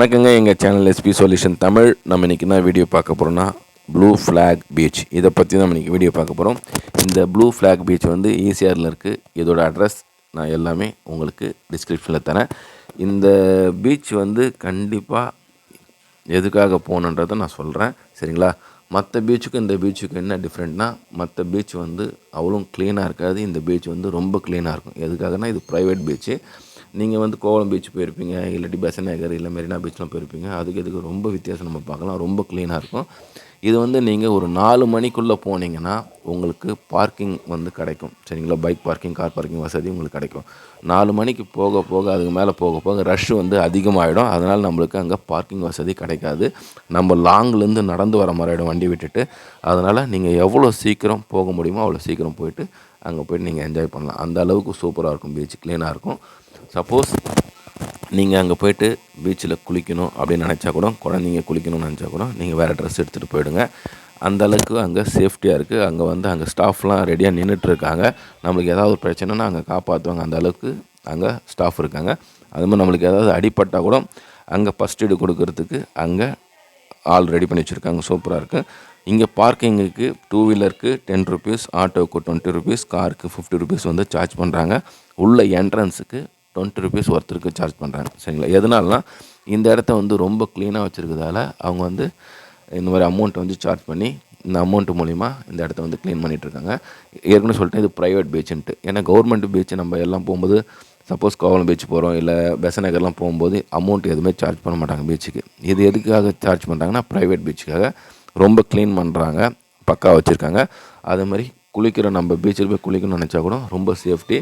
வணக்கங்க. எங்கள் channel SP solution Tamil. நம்ம இன்றைக்கி என்ன வீடியோ பார்க்க போகிறோம்னா, ப்ளூ ஃப்ளாக் பீச் இதை பற்றி நம்ம இன்றைக்கி வீடியோ பார்க்க போகிறோம். இந்த ப்ளூ ஃப்ளாக் பீச் வந்து ஈசிஆரில் இருக்குது. இதோட அட்ரஸ் நான் எல்லாமே உங்களுக்கு டிஸ்கிரிப்ஷனில் தரேன். இந்த பீச் வந்து கண்டிப்பாக எதுக்காக போகணுன்றதை நான் சொல்கிறேன், சரிங்களா? மற்ற பீச்சுக்கும் இந்த பீச்சுக்கும் என்ன டிஃப்ரெண்ட்னா, மற்ற பீச் வந்து அவ்வளோ க்ளீனாக இருக்காது. இந்த பீச் வந்து ரொம்ப க்ளீனாக இருக்கும். எதுக்காகனா, இது ப்ரைவேட் பீச்சு. நீங்கள் வந்து கோவளம் பீச் போயிருப்பீங்க, இல்லாட்டி பெசன்ட் நகர் இல்லை மெரினா பீச்லாம் போயிருப்பீங்க. அதுக்கு இதுக்கு ரொம்ப வித்தியாசம் நம்ம பார்க்கலாம். ரொம்ப க்ளீனாக இருக்கும். இது வந்து நீங்கள் ஒரு 4 மணிக்குள்ளே போனீங்கன்னா உங்களுக்கு பார்க்கிங் வந்து கிடைக்கும், சரிங்களா? பைக் பார்க்கிங், கார் பார்க்கிங் வசதி உங்களுக்கு கிடைக்கும். 4 மணிக்கு போக போக அதுக்கு மேலே போக போக ரஷ் வந்து அதிகமாகிடும். அதனால் நம்மளுக்கு அங்கே பார்க்கிங் வசதி கிடைக்காது. நம்ம லாங்லேருந்து நடந்து வர மாதிரி ஆகிடும் வண்டி விட்டுட்டு. அதனால் நீங்கள் எவ்வளோ சீக்கிரம் போக முடியுமோ அவ்வளோ சீக்கிரம் போயிட்டு அங்கே போய்ட்டு நீங்கள் என்ஜாய் பண்ணலாம். அந்த அளவுக்கு சூப்பராக இருக்கும். பீச் க்ளீனாக இருக்கும். சப்போஸ் நீங்கள் அங்கே போய்ட்டு பீச்சில் குளிக்கணும் அப்படின்னு நினச்சா கூட, குழந்தைங்க குளிக்கணும்னு நினச்சா கூட நீங்கள் வேறு ட்ரெஸ் எடுத்துகிட்டு போயிடுங்க. அந்தளவுக்கு அங்கே சேஃப்டியாக இருக்குது. அங்கே ஸ்டாஃப்லாம் ரெடியாக நின்றுட்டுருக்காங்க. நம்மளுக்கு ஏதாவது ஒரு பிரச்சனைனா அங்கே காப்பாற்றுவாங்க. அந்த அளவுக்கு அங்கே ஸ்டாஃப் இருக்காங்க. அது மாதிரி நம்மளுக்கு ஏதாவது அடிப்பட்டால் கூட அங்கே ஃபஸ்ட் எய்டு கொடுக்கறதுக்கு அங்கே ஆள் ரெடி பண்ணி வச்சுருக்காங்க. சூப்பராக இருக்குது. இங்கே பார்க்கிங்குக்கு 2 வீலருக்கு 10 ருபீஸ், ஆட்டோவுக்கு 20 ருபீஸ், காருக்கு 50 ருபீஸ் வந்து சார்ஜ் பண்ணுறாங்க. உள்ள என்ட்ரன்ஸுக்கு 20 ருபீஸ் ஒருத்தருக்கு சார்ஜ் பண்ணுறாங்க, சரிங்களா? எதனாலனா, இந்த இடத்த வந்து ரொம்ப க்ளீனாக வச்சுருக்கிறதால அவங்க வந்து இந்த மாதிரி அமௌண்ட் வந்து சார்ஜ் பண்ணி, இந்த அமௌண்ட் மூலிமா இந்த இடத்த வந்து க்ளீன் பண்ணிகிட்ருக்காங்க. ஏற்கனவே சொல்லிட்டேன், இது ப்ரைவேட் பீச்சுன்ட்டு. ஏன்னா கவர்மெண்ட் பீச் நம்ம எல்லாம் போகும்போது, சப்போஸ் கோவளம் பீச் போகிறோம் இல்லை பெசன்ட் நகர்லாம் போகும்போது அமௌண்ட் எதுவுமே சார்ஜ் பண்ண மாட்டாங்க பீச்சுக்கு. இது எதுக்காக சார்ஜ் பண்ணுறாங்கன்னா, ப்ரைவேட் பீச்சுக்காக ரொம்ப க்ளீன் பண்ணுறாங்க, பக்கா வச்சுருக்காங்க. அதே மாதிரி குளிக்கிற நம்ம பீச்சில் போய் குளிக்கணும்னு நினச்சா கூட ரொம்ப சேஃப்டி.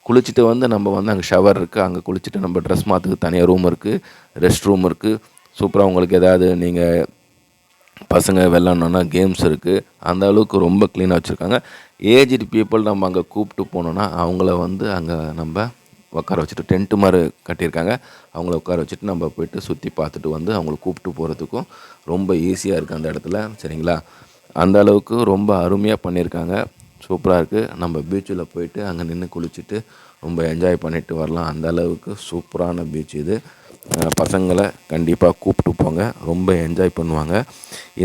குளிச்சுட்டு வந்து நம்ம வந்து அங்கே ஷவர் இருக்குது, அங்கே குளிச்சுட்டு நம்ம ட்ரெஸ் மாற்றுக்கு தனியாக ரூம் இருக்குது, ரெஸ்ட் ரூம் இருக்குது. சூப்பராக உங்களுக்கு ஏதாவது நீங்கள் பசங்க விளாட்ணுன்னா கேம்ஸ் இருக்குது. அந்த அளவுக்கு ரொம்ப க்ளீனாக வச்சுருக்காங்க. ஏஜ்டு பீப்புள் நம்ம அங்கே கூப்பிட்டு போனோன்னா அவங்கள வந்து அங்கே நம்ம உட்கார வச்சுட்டு டென்ட்டு மாதிரி கட்டியிருக்காங்க. அவங்கள உட்கார வச்சுட்டு நம்ம போய்ட்டு சுற்றி பார்த்துட்டு வந்து அவங்கள கூப்பிட்டு போகிறதுக்கும் ரொம்ப ஈஸியாக இருக்குது அந்த இடத்துல, சரிங்களா? அந்த அளவுக்கு ரொம்ப அருமையாக பண்ணியிருக்காங்க. சூப்பராக இருக்குது. நம்ம பீச்சில் போய்ட்டு அங்கே நின்று குளிச்சுட்டு ரொம்ப என்ஜாய் பண்ணிவிட்டு வரலாம். அந்த அளவுக்கு சூப்பரான பீச் இது. பசங்களை கண்டிப்பாக கூப்பிட்டு போங்க, ரொம்ப என்ஜாய் பண்ணுவாங்க.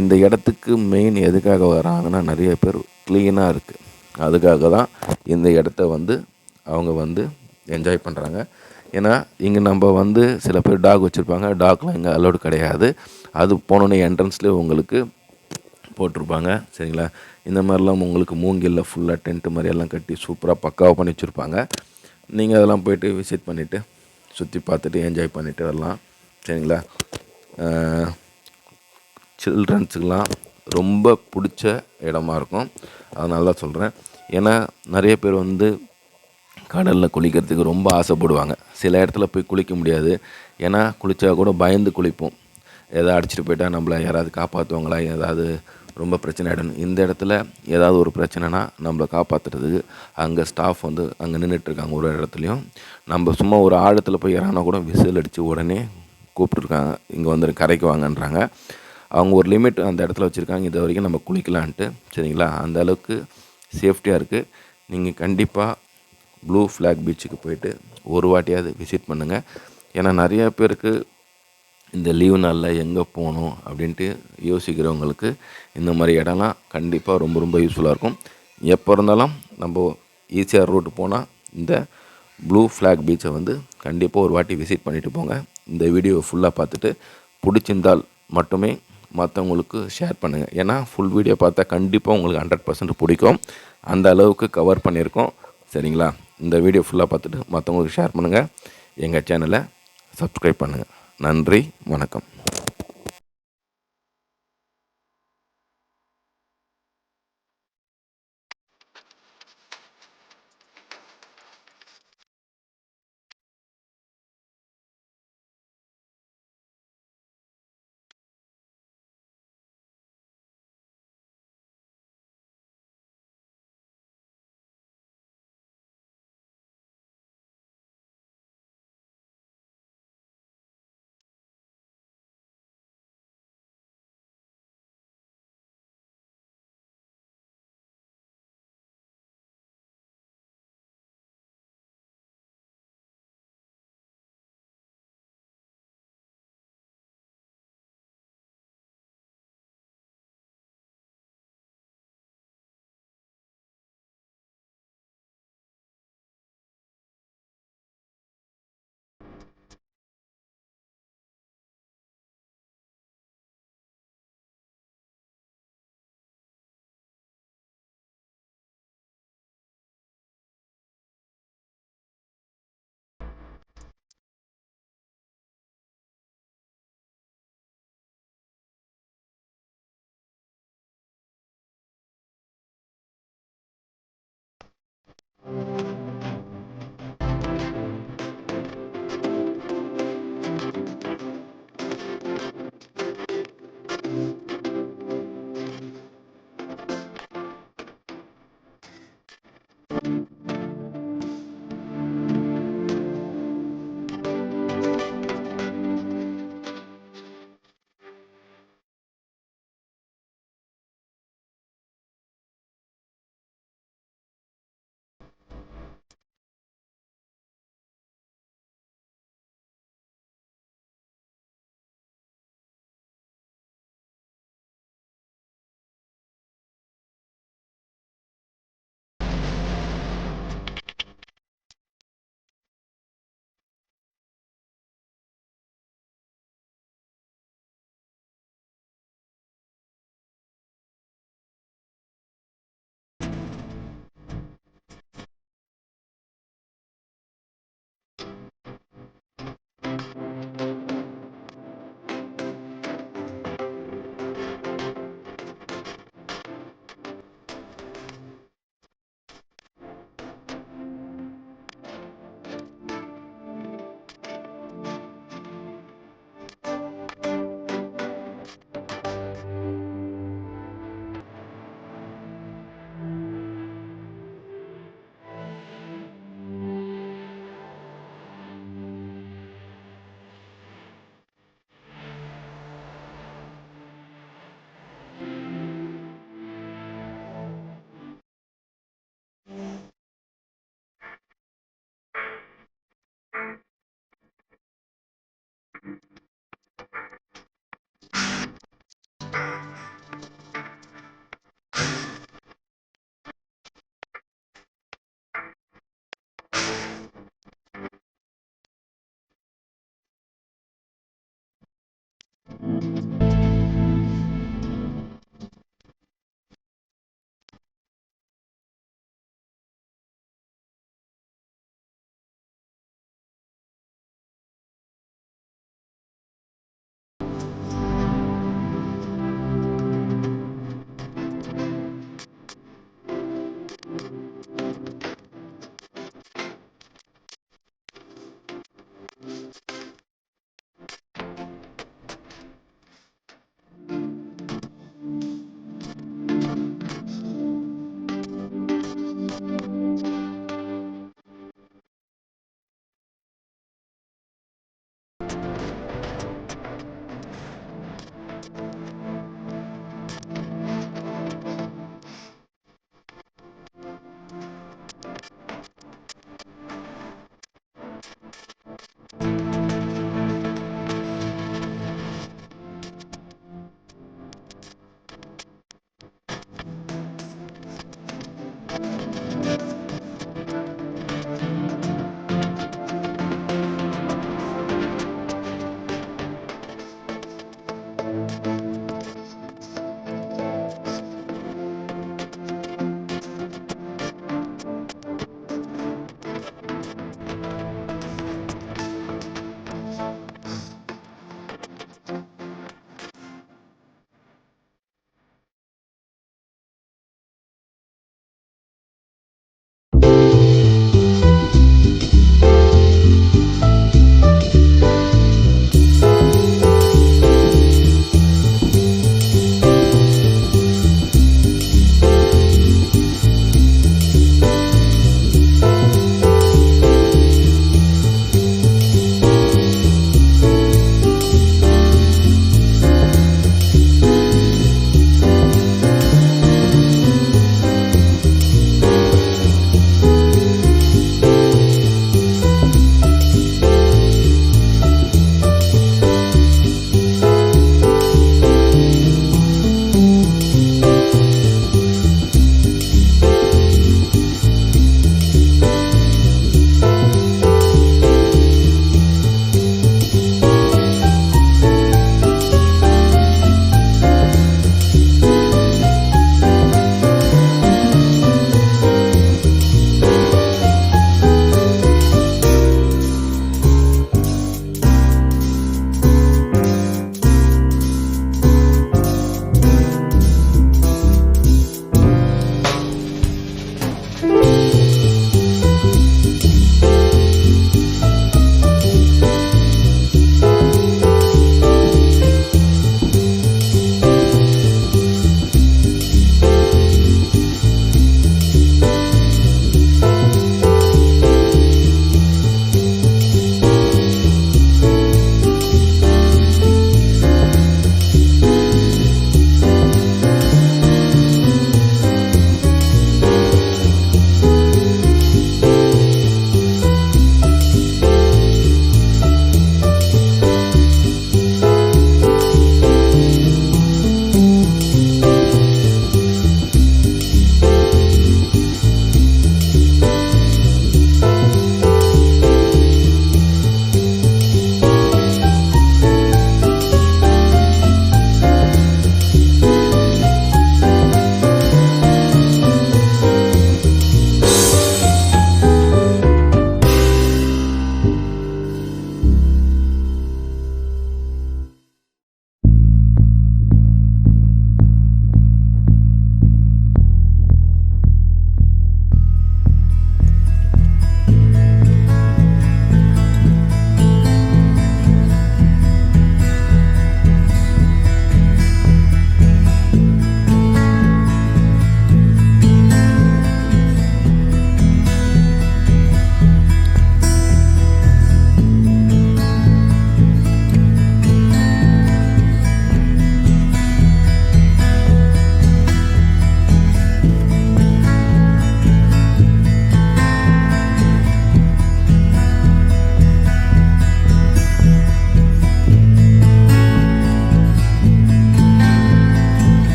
இந்த இடத்துக்கு மெயின் எதுக்காக வராங்கன்னா, நிறைய பேர் க்ளீனாக இருக்குது, அதுக்காக தான் இந்த இடத்த வந்து அவங்க வந்து என்ஜாய் பண்ணுறாங்க. ஏன்னா இங்கே நம்ம வந்து சில பேர் டாக் வச்சுருப்பாங்க. டாக்லாம் இங்கே அலோடு கிடையாது. அது போனோன்னே என்ட்ரன்ஸ்லேயே உங்களுக்கு போட்டிருப்பாங்க, சரிங்களா? இந்த மாதிரிலாம் உங்களுக்கு மூங்கிலில் ஃபுல்லாக டென்ட்டு மாதிரி எல்லாம் கட்டி சூப்பராக பக்காவாக பண்ணி வச்சுருப்பாங்க. நீங்கள் அதெல்லாம் போய்ட்டு விசிட் பண்ணிவிட்டு சுற்றி பார்த்துட்டு என்ஜாய் பண்ணிவிட்டு வரலாம், சரிங்களா? சில்ட்ரன்ஸுக்கெலாம் ரொம்ப பிடிச்ச இடமா இருக்கும். அதனால தான் சொல்கிறேன். ஏன்னா நிறைய பேர் வந்து கடலில் குளிக்கிறதுக்கு ரொம்ப ஆசைப்படுவாங்க. சில இடத்துல போய் குளிக்க முடியாது. ஏன்னா குளித்தா கூட பயந்து குளிப்போம். எதாவது அடிச்சுட்டு போயிட்டா நம்மள யாராவது காப்பாற்றுவாங்களா, ஏதாவது ரொம்ப பிரச்சனை ஆகிடும். இந்த இடத்துல ஏதாவது ஒரு பிரச்சனைனா நம்மளை காப்பாற்றுறதுக்கு அங்கே ஸ்டாஃப் வந்து அங்கே நின்றுட்டுருக்காங்க. ஒரு இடத்துலையும் நம்ம சும்மா ஒரு ஆழத்தில் போய் இறங்கினா கூட விசில் அடித்து உடனே கூப்பிட்டுருக்காங்க, இங்கே வந்து கரைக்கு வாங்கன்றாங்க. அவங்க ஒரு லிமிட் அந்த இடத்துல வச்சுருக்காங்க, இது வரைக்கும் நம்ம குளிக்கலான்ட்டு, சரிங்களா? அந்த அளவுக்கு சேஃப்டியாக இருக்குது. நீங்கள் கண்டிப்பாக ப்ளூ ஃப்ளாக் பீச்சுக்கு போய்ட்டு ஒரு வாட்டியாவது விசிட் பண்ணுங்கள். ஏன்னா நிறையா பேருக்கு இந்த லீவு நாளில் எங்கே போகணும் அப்படின்ட்டு யோசிக்கிறவங்களுக்கு இந்த மாதிரி இடம்லாம் கண்டிப்பாக ரொம்ப ரொம்ப யூஸ்ஃபுல்லாக இருக்கும். எப்போ இருந்தாலும் நம்ம ஈசிஆர் ரூட்டு போனால் இந்த ப்ளூ ஃப்ளாக் பீச்சை வந்து கண்டிப்பாக ஒரு வாட்டி விசிட் பண்ணிவிட்டு போங்க. இந்த வீடியோவை ஃபுல்லாக பார்த்துட்டு பிடிச்சிருந்தால் மட்டுமே மற்றவங்களுக்கு ஷேர் பண்ணுங்கள். ஏன்னா ஃபுல் வீடியோ பார்த்தா கண்டிப்பாக உங்களுக்கு 100% பிடிக்கும். அந்த அளவுக்கு கவர் பண்ணியிருக்கோம், சரிங்களா? இந்த வீடியோ ஃபுல்லாக பார்த்துட்டு மற்றவங்களுக்கு ஷேர் பண்ணுங்கள். எங்கள் சேனலை சப்ஸ்கிரைப் பண்ணுங்கள். நன்றி, வணக்கம்.